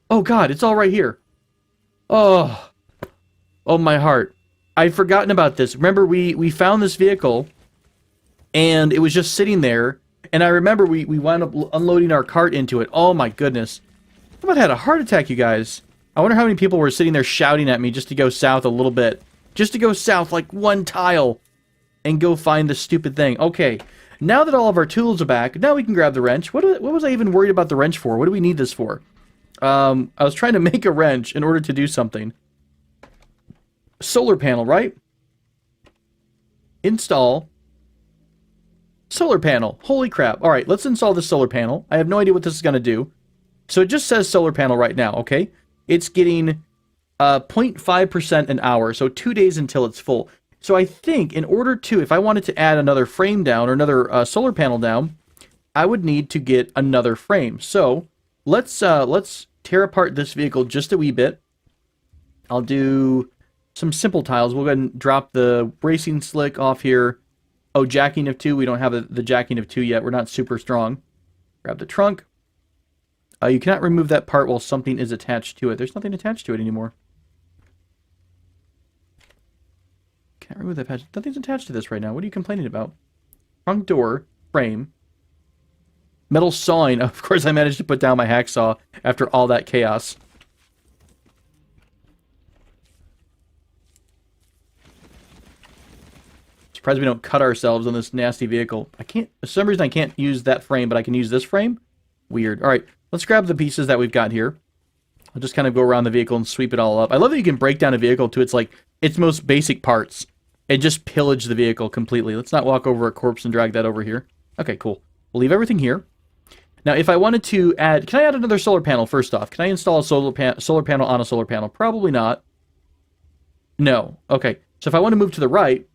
Oh God, it's all right here. Oh, my heart. I'd forgotten about this. Remember, we found this vehicle, and it was just sitting there. And I remember we wound up unloading our cart into it. Oh my goodness! I about had a heart attack, you guys. I wonder how many people were sitting there shouting at me just to go south a little bit, just to go south like 1 tile. And go find the stupid thing. Okay, now that all of our tools are back, now we can grab the wrench. What was I even worried about the wrench for? What do we need this for? I was trying to make a wrench in order to do something. Solar panel, right? Install. Solar panel. Holy crap. All right, let's install this solar panel. I have no idea what this is going to do. So it just says solar panel right now, okay? It's getting 0.5% an hour, so 2 days until it's full. So I think in order to, if I wanted to add another frame down or another solar panel down, I would need to get another frame. So let's tear apart this vehicle just a wee bit. I'll do some simple tiles. We'll go ahead and drop the racing slick off here. Oh, jacking of 2. We don't have the jacking of 2 yet. We're not super strong. Grab the trunk. You cannot remove that part while something is attached to it. There's nothing attached to it anymore. Can't remove that patch. Nothing's attached to this right now. What are you complaining about? Trunk door, frame, metal sawing. Of course, I managed to put down my hacksaw after all that chaos. Surprised we don't cut ourselves on this nasty vehicle. I can't, for some reason I can't use that frame, but I can use this frame. Weird. All right, let's grab the pieces that we've got here. I'll just kind of go around the vehicle and sweep it all up. I love that you can break down a vehicle to its most basic parts and just pillage the vehicle completely. Let's not walk over a corpse and drag that over here. Okay, cool. We'll leave everything here. Now, if I wanted to add, can I add another solar panel first off? Can I install a solar panel on a solar panel? Probably not. No. Okay. So if I want to move to the right,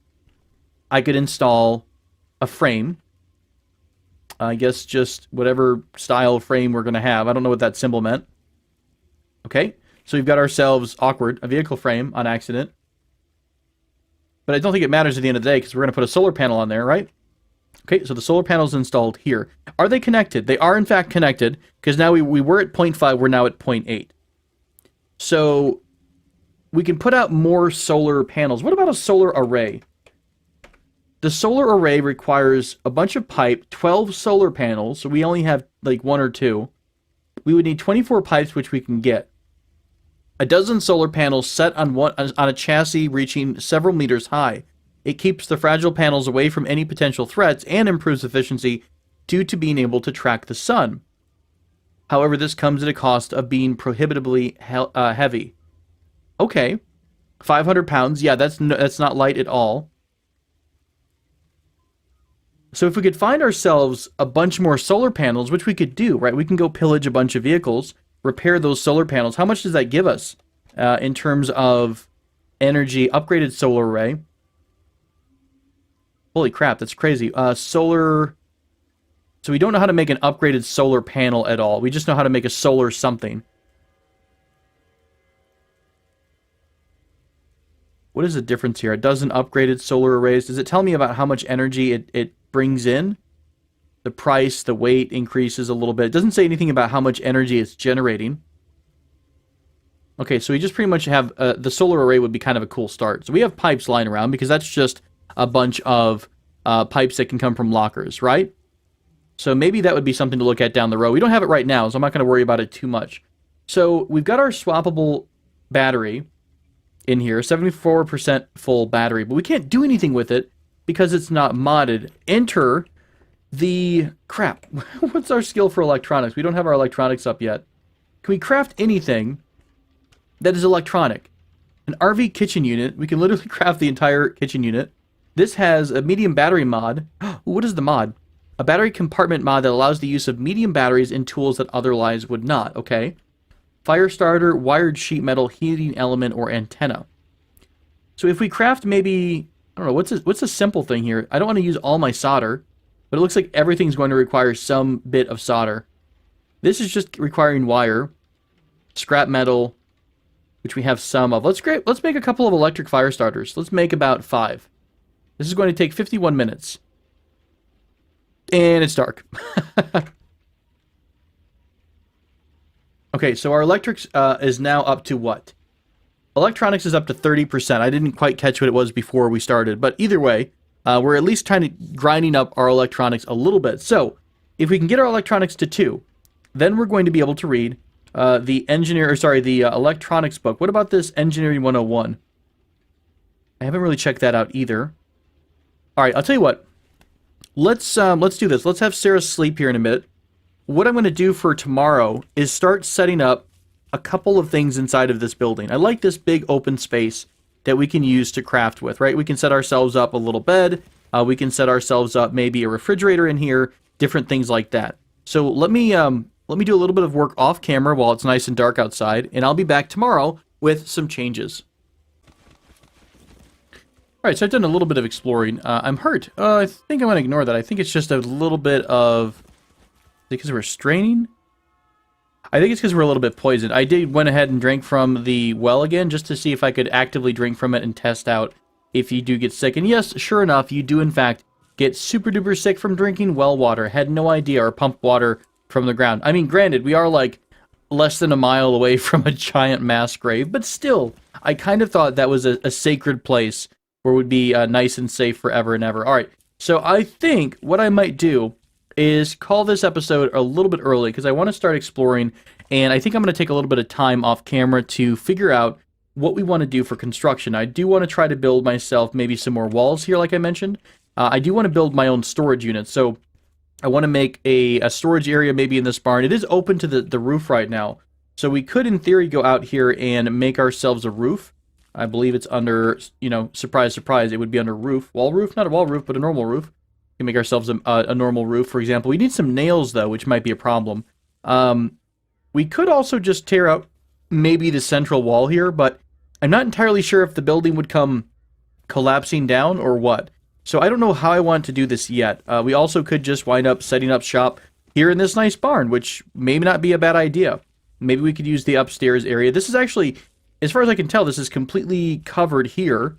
I could install a frame. I guess just whatever style frame we're going to have. I don't know what that symbol meant. Okay. So we've got ourselves, awkward, a vehicle frame on accident. But I don't think it matters at the end of the day because we're going to put a solar panel on there, right? Okay, so the solar panel's installed here. Are they connected? They are, in fact, connected, because now we were at 0.5, we're now at 0.8. So we can put out more solar panels. What about a solar array? The solar array requires a bunch of pipe, 12 solar panels, so we only have like 1 or 2. We would need 24 pipes, which we can get. A dozen solar panels set on a chassis reaching several meters high. It keeps the fragile panels away from any potential threats and improves efficiency due to being able to track the sun. However, this comes at a cost of being prohibitively heavy. Okay, 500 pounds. Yeah, that's not light at all. So if we could find ourselves a bunch more solar panels, which we could do, right? We can go pillage a bunch of vehicles, repair those solar panels. How much does that give us in terms of energy? Upgraded solar array. Holy crap, that's crazy. Solar... So we don't know how to make an upgraded solar panel at all. We just know how to make a solar something. What is the difference here? A dozen upgraded solar arrays. Does it tell me about how much energy it brings in? The price, the weight increases a little bit. It doesn't say anything about how much energy it's generating. Okay, so we just pretty much have... the solar array would be kind of a cool start. So we have pipes lying around because that's just a bunch of pipes that can come from lockers, right? So maybe that would be something to look at down the road. We don't have it right now, so I'm not going to worry about it too much. So we've got our swappable battery in here, 74% full battery, but we can't do anything with it because it's not modded. Enter the... Crap. What's our skill for electronics? We don't have our electronics up yet. Can we craft anything that is electronic? An RV kitchen unit. We can literally craft the entire kitchen unit. This has a medium battery mod. What is the mod? A battery compartment mod that allows the use of medium batteries in tools that otherwise would not. Okay. Fire starter, wired sheet metal, heating element, or antenna. So if we craft maybe... I don't know, what's a simple thing here? I don't want to use all my solder, but it looks like everything's going to require some bit of solder. This is just requiring wire, scrap metal, which we have some of. Let's make a couple of electric fire starters. Let's make about 5. This is going to take 51 minutes. And it's dark. Okay, so our electrics is now up to what? Electronics is up to 30%. I didn't quite catch what it was before we started. But either way, we're at least grinding up our electronics a little bit. So, if we can get our electronics to 2, then we're going to be able to read the electronics book. What about this Engineering 101? I haven't really checked that out either. All right, I'll tell you what. Let's do this. Let's have Sarah sleep here in a minute. What I'm going to do for tomorrow is start setting up a couple of things inside of this building. I like this big open space that we can use to craft with, right? We can set ourselves up a little bed. We can set ourselves up maybe a refrigerator in here, different things like that. So let me do a little bit of work off camera while it's nice and dark outside, and I'll be back tomorrow with some changes. Alright, so I've done a little bit of exploring. I'm hurt. I think I'm going to ignore that. I think it's just a little bit of... because we're straining? I think it's because we're a little bit poisoned. I went ahead and drank from the well again, just to see if I could actively drink from it and test out if you do get sick. And yes, sure enough, you do in fact get super duper sick from drinking well water. Had no idea, or pump water from the ground. I mean, granted, we are like less than a mile away from a giant mass grave, but still, I kind of thought that was a sacred place where it would be nice and safe forever and ever. Alright, so I think what I might do is call this episode a little bit early, because I want to start exploring, and I think I'm going to take a little bit of time off camera to figure out what we want to do for construction. I do want to try to build myself maybe some more walls here, like I mentioned. I do want to build my own storage unit, so I want to make a storage area maybe in this barn. It is open to the roof right now, so we could in theory go out here and make ourselves a roof. I believe it's under, you know, surprise, surprise, it would be under roof. Wall roof? Not a wall roof, but a normal roof. We can make ourselves a normal roof, for example. We need some nails, though, which might be a problem. We could also just tear out maybe the central wall here, but I'm not entirely sure if the building would come collapsing down or what. So I don't know how I want to do this yet. We also could just wind up setting up shop here in this nice barn, which may not be a bad idea. Maybe we could use the upstairs area. This is actually, as far as I can tell, this is completely covered here.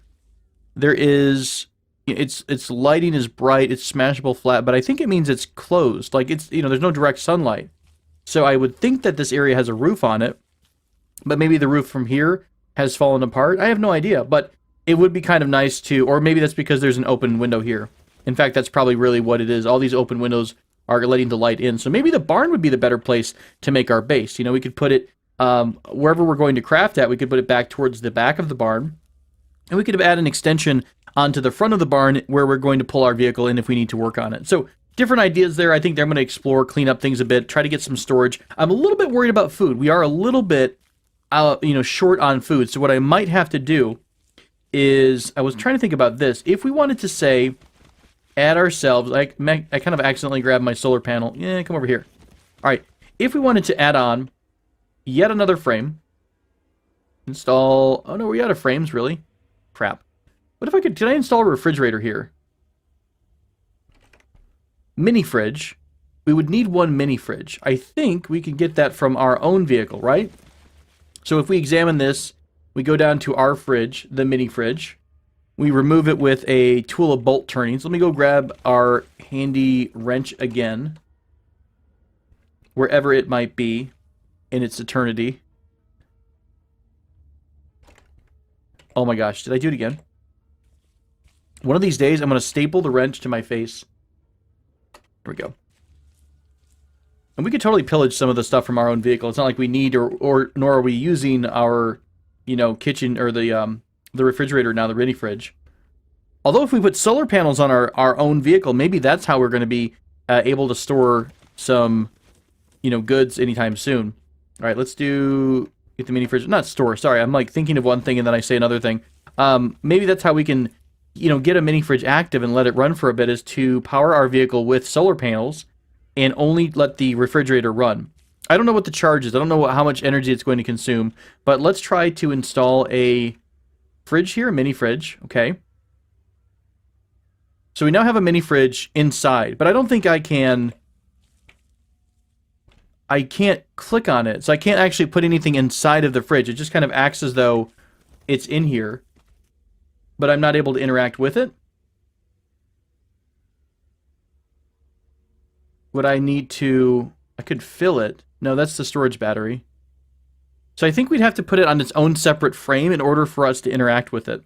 There is... Its lighting is bright, it's smashable flat, but I think it means it's closed. Like, it's, you know, there's no direct sunlight. So I would think that this area has a roof on it, but maybe the roof from here has fallen apart. I have no idea, but it would be kind of nice to, or maybe that's because there's an open window here. In fact, that's probably really what it is. All these open windows are letting the light in. So maybe the barn would be the better place to make our base. You know, we could put it wherever we're going to craft at, we could put it back towards the back of the barn, and we could add an extension onto the front of the barn where we're going to pull our vehicle in if we need to work on it. So, different ideas there. I think I'm going to explore, clean up things a bit, try to get some storage. I'm a little bit worried about food. We are a little bit, short on food. So what I might have to do is, I was trying to think about this. If we wanted to, say, add ourselves, I kind of accidentally grabbed my solar panel. Yeah, come over here. All right. If we wanted to add on yet another frame, install, oh no, we're out of frames, really? Crap. What if I could I install a refrigerator here? Mini fridge. We would need one mini fridge. I think we could get that from our own vehicle, right? So if we examine this, we go down to our fridge, the mini fridge. We remove it with a tool of bolt turnings. Let me go grab our handy wrench again, wherever it might be in its eternity. Oh my gosh, did I do it again? One of these days, I'm going to staple the wrench to my face. There we go. And we could totally pillage some of the stuff from our own vehicle. It's not like we need, or nor are we using our, kitchen, or the refrigerator now, the mini fridge. Although if we put solar panels on our own vehicle, maybe that's how we're going to be able to store some, goods anytime soon. All right, let's get the mini fridge. Not store, sorry. I'm like thinking of one thing and then I say another thing. Maybe that's how we can, get a mini fridge active and let it run for a bit, is to power our vehicle with solar panels and only let the refrigerator run. I don't know what the charge is. I don't know how much energy it's going to consume, but let's try to install a fridge here, a mini fridge, okay? So we now have a mini fridge inside, but I don't think I can't click on it, so I can't actually put anything inside of the fridge. It just kind of acts as though it's in here, but I'm not able to interact with it. Would I need to... I could fill it. No, that's the storage battery. So I think we'd have to put it on its own separate frame in order for us to interact with it.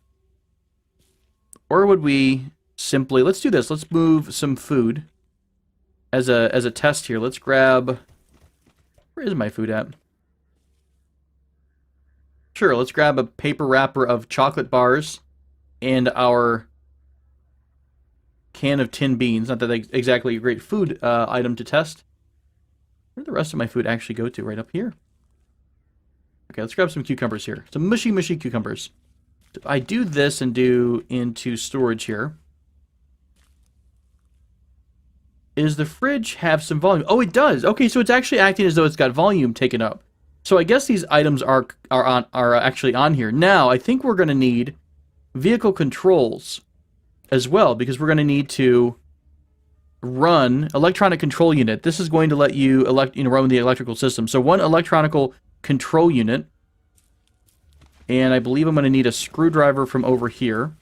Or would we simply... Let's do this. Let's move some food as a test here. Let's grab... Where is my food at? Sure, let's grab a paper wrapper of chocolate bars and our can of tin beans. Not that that's exactly a great food item to test. Where did the rest of my food actually go to? Right up here. Okay, let's grab some cucumbers here. Some mushy, mushy cucumbers. If I do this and do into storage here, does the fridge have some volume? Oh, it does. Okay, so it's actually acting as though it's got volume taken up. So I guess these items are actually on here. Now, I think we're going to need vehicle controls as well, because we're going to need to run electronic control unit. This is going to let you run the electrical system. So one electronical control unit, and I believe I'm going to need a screwdriver from over here.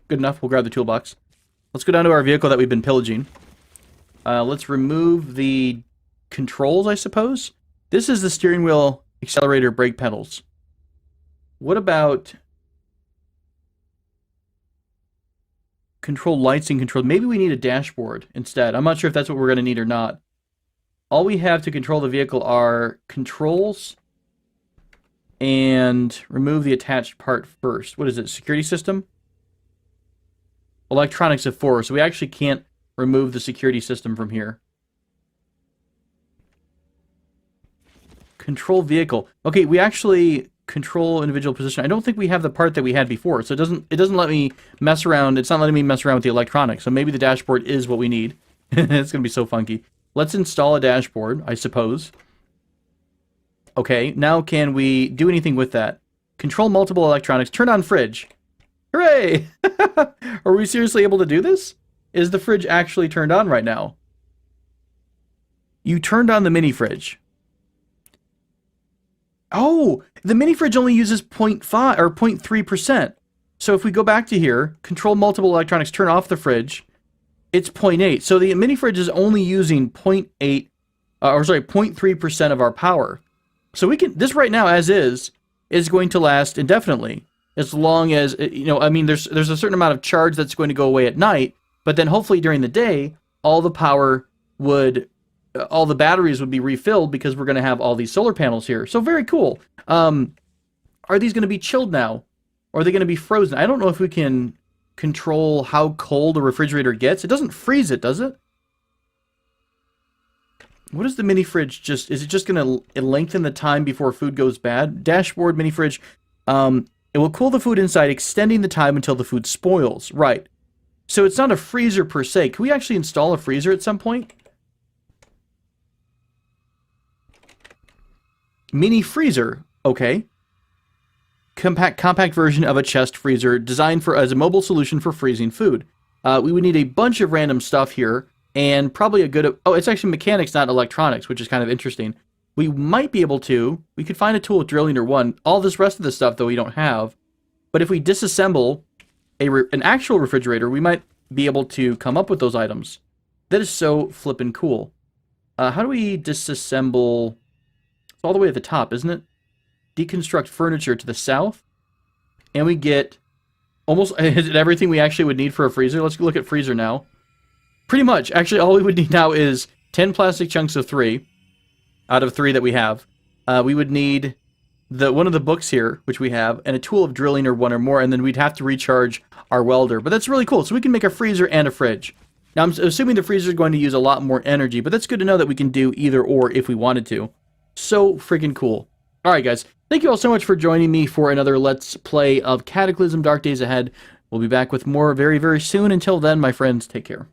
Good enough. We'll grab the toolbox. Let's go down to our vehicle that we've been pillaging. Let's remove the controls, I suppose. This is the steering wheel, accelerator, brake pedals. What about control lights and control? Maybe we need a dashboard instead. I'm not sure if that's what we're going to need or not. All we have to control the vehicle are controls and remove the attached part first. What is it? Security system? Electronics of 4. So we actually can't remove the security system from here. Control vehicle. Okay, we actually control individual position. I don't think we have the part that we had before, so it doesn't let me mess around. It's not letting me mess around with the electronics. So maybe the dashboard is what we need. It's gonna be so funky. Let's install a dashboard, I suppose. Okay, now can we do anything with that? Control multiple electronics. Turn on fridge. Hooray! Are we seriously able to do this? Is the fridge actually turned on right now? You turned on the mini fridge. Oh, the mini fridge only uses 0.5 or 0.3%. So if we go back to here, control multiple electronics, turn off the fridge, it's 0.8. So the mini fridge is only using 0.3% of our power. So we can, this right now as is going to last indefinitely. As long as, I mean, there's a certain amount of charge that's going to go away at night, but then hopefully during the day, all the power would, all the batteries would be refilled because we're going to have all these solar panels here. So very cool. Are these going to be chilled now? Or are they going to be frozen? I don't know if we can control how cold a refrigerator gets. It doesn't freeze it, does it? What is the mini fridge just, is it just going to lengthen the time before food goes bad? Dashboard, mini fridge. It will cool the food inside, extending the time until the food spoils. Right. So it's not a freezer per se. Can we actually install a freezer at some point? Mini freezer. Okay. Compact version of a chest freezer designed as a mobile solution for freezing food. We would need a bunch of random stuff here and probably a good... Oh, it's actually mechanics, not electronics, which is kind of interesting. We might be able to... We could find a tool with drilling or one. All this rest of the stuff, though, we don't have. But if we disassemble an actual refrigerator, we might be able to come up with those items. That is so flippin' cool. How do we disassemble... It's all the way at the top, isn't it? Deconstruct furniture to the south. And we get almost everything we actually would need for a freezer. Let's look at freezer now. Pretty much. Actually, all we would need now is 10 plastic chunks of 3 out of 3 that we have. We would need one of the books here, which we have, and a tool of drilling or 1 or more, and then we'd have to recharge our welder. But that's really cool. So we can make a freezer and a fridge. Now, I'm assuming the freezer is going to use a lot more energy, but that's good to know that we can do either or if we wanted to. So freaking cool. All right, guys. Thank you all so much for joining me for another Let's Play of Cataclysm Dark Days Ahead. We'll be back with more very, very soon. Until then, my friends, take care.